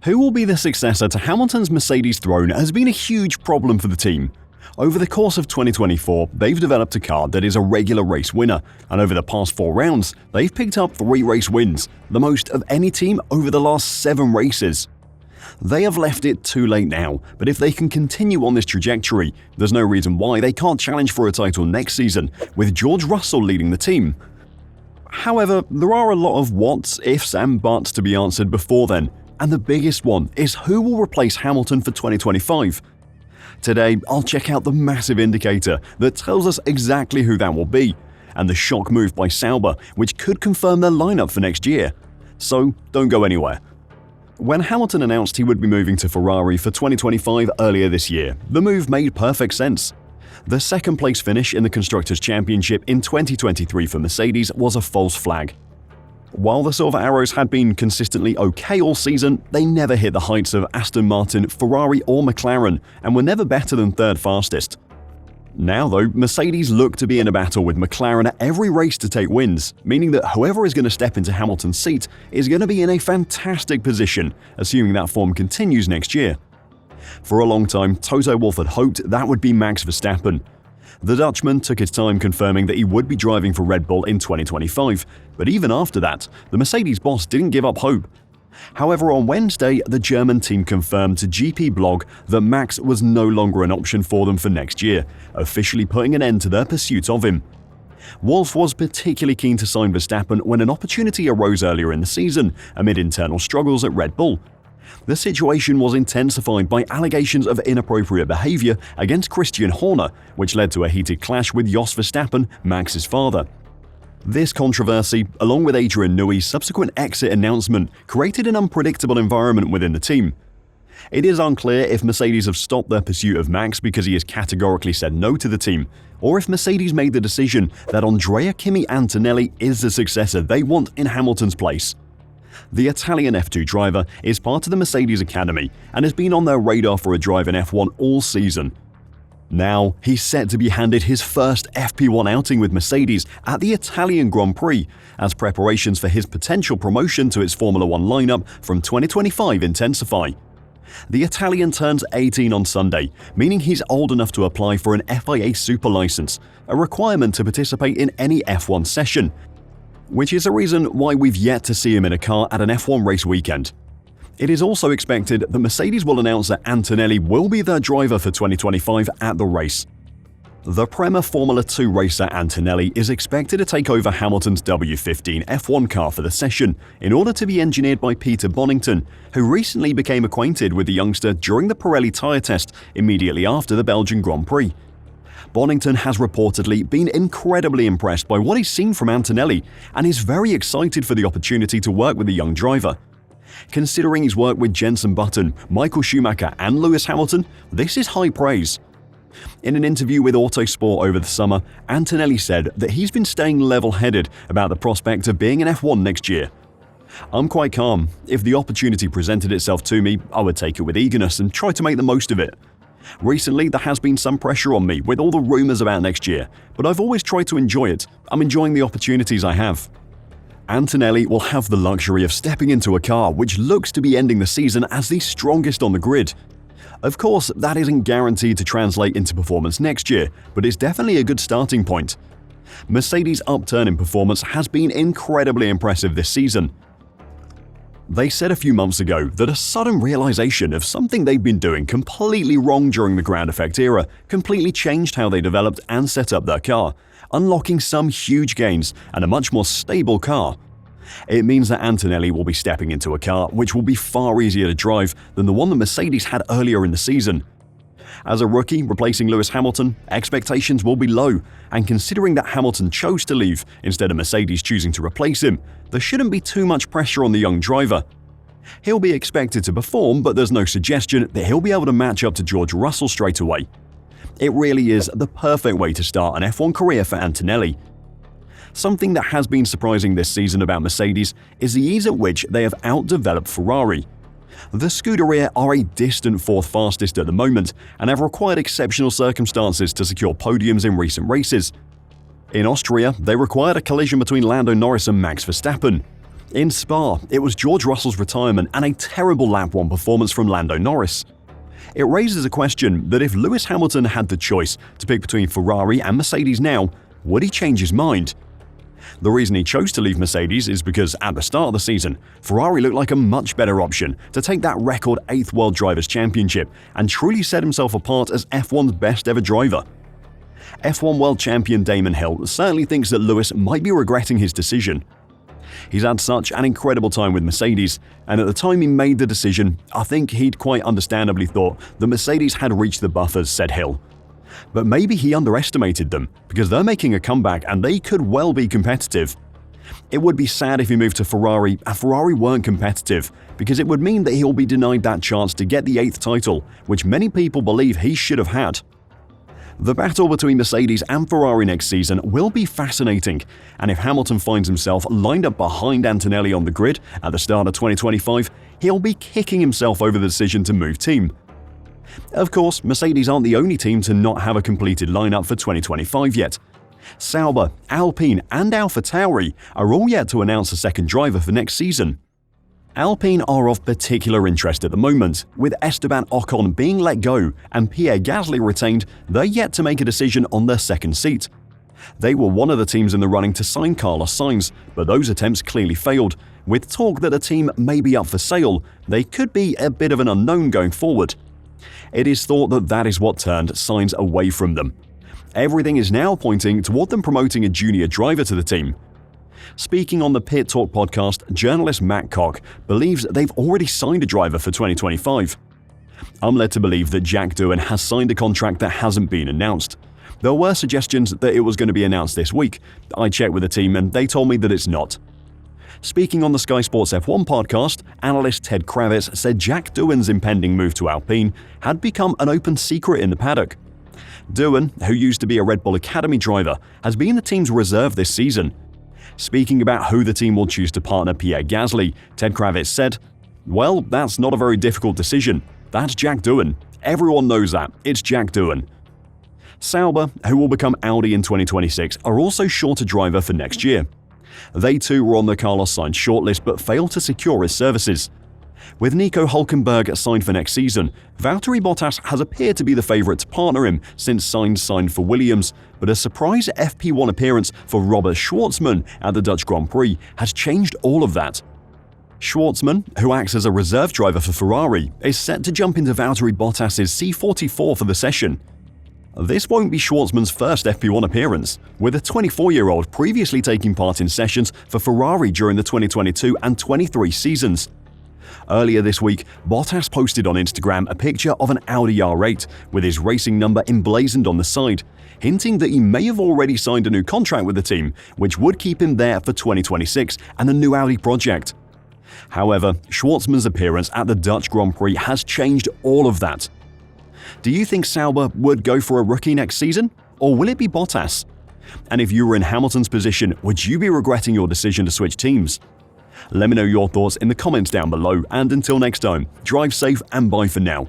Who will be the successor to Hamilton's Mercedes throne has been a huge problem for the team. Over the course of 2024, they've developed a car that is a regular race winner, and over the past 4 rounds, they've picked up 3 race wins, the most of any team over the last 7 races. They have left it too late now, but if they can continue on this trajectory, there's no reason why they can't challenge for a title next season, with George Russell leading the team. However, there are a lot of whats, ifs and buts to be answered before then, and the biggest one is who will replace Hamilton for 2025. Today, I'll check out the massive indicator that tells us exactly who that will be, and the shock move by Sauber, which could confirm their lineup for next year. So don't go anywhere. When Hamilton announced he would be moving to Ferrari for 2025 earlier this year, the move made perfect sense. The second-place finish in the Constructors' Championship in 2023 for Mercedes was a false flag. While the Silver Arrows had been consistently okay all season, they never hit the heights of Aston Martin, Ferrari or McLaren, and were never better than 3rd fastest. Now though, Mercedes look to be in a battle with McLaren at every race to take wins, meaning that whoever is going to step into Hamilton's seat is going to be in a fantastic position, assuming that form continues next year. For a long time, Toto Wolff had hoped that would be Max Verstappen. The Dutchman took his time confirming that he would be driving for Red Bull in 2025, but even after that, the Mercedes boss didn't give up hope. However, on Wednesday, the German team confirmed to GP Blog that Max was no longer an option for them for next year, officially putting an end to their pursuit of him. Wolff was particularly keen to sign Verstappen when an opportunity arose earlier in the season amid internal struggles at Red Bull. The situation was intensified by allegations of inappropriate behavior against Christian Horner, which led to a heated clash with Jos Verstappen, Max's father. This controversy, along with Adrian Newey's subsequent exit announcement, created an unpredictable environment within the team. It is unclear if Mercedes have stopped their pursuit of Max because he has categorically said no to the team, or if Mercedes made the decision that Kimi Antonelli is the successor they want in Hamilton's place. The Italian F2 driver is part of the Mercedes Academy and has been on their radar for a drive in F1 all season. Now, he's set to be handed his first FP1 outing with Mercedes at the Italian Grand Prix, as preparations for his potential promotion to its Formula 1 lineup from 2025 intensify. The Italian turns 18 on Sunday, meaning he's old enough to apply for an FIA Super license, a requirement to participate in any F1 session, which is a reason why we've yet to see him in a car at an F1 race weekend. It is also expected that Mercedes will announce that Antonelli will be their driver for 2025 at the race. The Prema Formula 2 racer Antonelli is expected to take over Hamilton's W15 F1 car for the session in order to be engineered by Peter Bonington, who recently became acquainted with the youngster during the Pirelli tyre test immediately after the Belgian Grand Prix. Bonington has reportedly been incredibly impressed by what he's seen from Antonelli and is very excited for the opportunity to work with the young driver. Considering his work with Jenson Button, Michael Schumacher and Lewis Hamilton, this is high praise. In an interview with Autosport over the summer, Antonelli said that he's been staying level-headed about the prospect of being in F1 next year. "I'm quite calm. If the opportunity presented itself to me, I would take it with eagerness and try to make the most of it. Recently, there has been some pressure on me with all the rumors about next year, but I've always tried to enjoy it. I'm enjoying the opportunities I have." Antonelli will have the luxury of stepping into a car which looks to be ending the season as the strongest on the grid. Of course, that isn't guaranteed to translate into performance next year, but it's definitely a good starting point. Mercedes' upturn in performance has been incredibly impressive this season. They said a few months ago that a sudden realization of something they'd been doing completely wrong during the ground effect era completely changed how they developed and set up their car, unlocking some huge gains and a much more stable car. It means that Antonelli will be stepping into a car which will be far easier to drive than the one that Mercedes had earlier in the season. As a rookie replacing Lewis Hamilton, expectations will be low, and considering that Hamilton chose to leave instead of Mercedes choosing to replace him, there shouldn't be too much pressure on the young driver. He'll be expected to perform, but there's no suggestion that he'll be able to match up to George Russell straight away. It really is the perfect way to start an F1 career for Antonelli. Something that has been surprising this season about Mercedes is the ease at which they have outdeveloped Ferrari. The Scuderia are a distant 4th fastest at the moment and have required exceptional circumstances to secure podiums in recent races. In Austria, they required a collision between Lando Norris and Max Verstappen. In Spa, it was George Russell's retirement and a terrible lap 1 performance from Lando Norris. It raises a question that if Lewis Hamilton had the choice to pick between Ferrari and Mercedes now, would he change his mind? The reason he chose to leave Mercedes is because at the start of the season, Ferrari looked like a much better option to take that record 8th World Drivers' Championship and truly set himself apart as F1's best ever driver. F1 World Champion Damon Hill certainly thinks that Lewis might be regretting his decision. He's had such an incredible time with Mercedes, and at the time he made the decision, I think he'd quite understandably thought that Mercedes had reached the buffers, said Hill. But maybe he underestimated them, because they're making a comeback and they could well be competitive. It would be sad if he moved to Ferrari and Ferrari weren't competitive, because it would mean that he'll be denied that chance to get the 8th title, which many people believe he should have had. The battle between Mercedes and Ferrari next season will be fascinating, and if Hamilton finds himself lined up behind Antonelli on the grid at the start of 2025, he'll be kicking himself over the decision to move team. Of course, Mercedes aren't the only team to not have a completed lineup for 2025 yet. Sauber, Alpine and AlphaTauri are all yet to announce a second driver for next season. Alpine are of particular interest at the moment, with Esteban Ocon being let go and Pierre Gasly retained. They're yet to make a decision on their second seat. They were one of the teams in the running to sign Carlos Sainz, but those attempts clearly failed. With talk that a team may be up for sale, they could be a bit of an unknown going forward. It is thought that that is what turned Sainz away from them. Everything is now pointing toward them promoting a junior driver to the team. Speaking on the Pit Talk podcast, journalist Matt Cock believes they've already signed a driver for 2025. I'm led to believe that Jack Doohan has signed a contract that hasn't been announced. There were suggestions that it was going to be announced this week. I checked with the team and they told me that it's not. Speaking on the Sky Sports F1 podcast, analyst Ted Kravitz said Jack Doohan's impending move to Alpine had become an open secret in the paddock. Doohan, who used to be a Red Bull Academy driver, has been the team's reserve this season. Speaking about who the team will choose to partner Pierre Gasly, Ted Kravitz said, "Well, that's not a very difficult decision. That's Jack Doohan. Everyone knows that. It's Jack Doohan." Sauber, who will become Audi in 2026, are also short a driver for next year. They too were on the Carlos Sainz shortlist but failed to secure his services. With Nico Hülkenberg signed for next season, Valtteri Bottas has appeared to be the favourite to partner him since Sainz signed for Williams, but a surprise FP1 appearance for Robert Schwartzman at the Dutch Grand Prix has changed all of that. Schwartzman, who acts as a reserve driver for Ferrari, is set to jump into Valtteri Bottas' C44 for the session. This won't be Schwartzman's first FP1 appearance, with a 24-year-old previously taking part in sessions for Ferrari during the 2022 and 23 seasons. Earlier this week, Bottas posted on Instagram a picture of an Audi R8 with his racing number emblazoned on the side, hinting that he may have already signed a new contract with the team, which would keep him there for 2026 and the new Audi project. However, Schwartzman's appearance at the Dutch Grand Prix has changed all of that. Do you think Sauber would go for a rookie next season, or will it be Bottas? And if you were in Hamilton's position, would you be regretting your decision to switch teams? Let me know your thoughts in the comments down below, and until next time, drive safe and bye for now.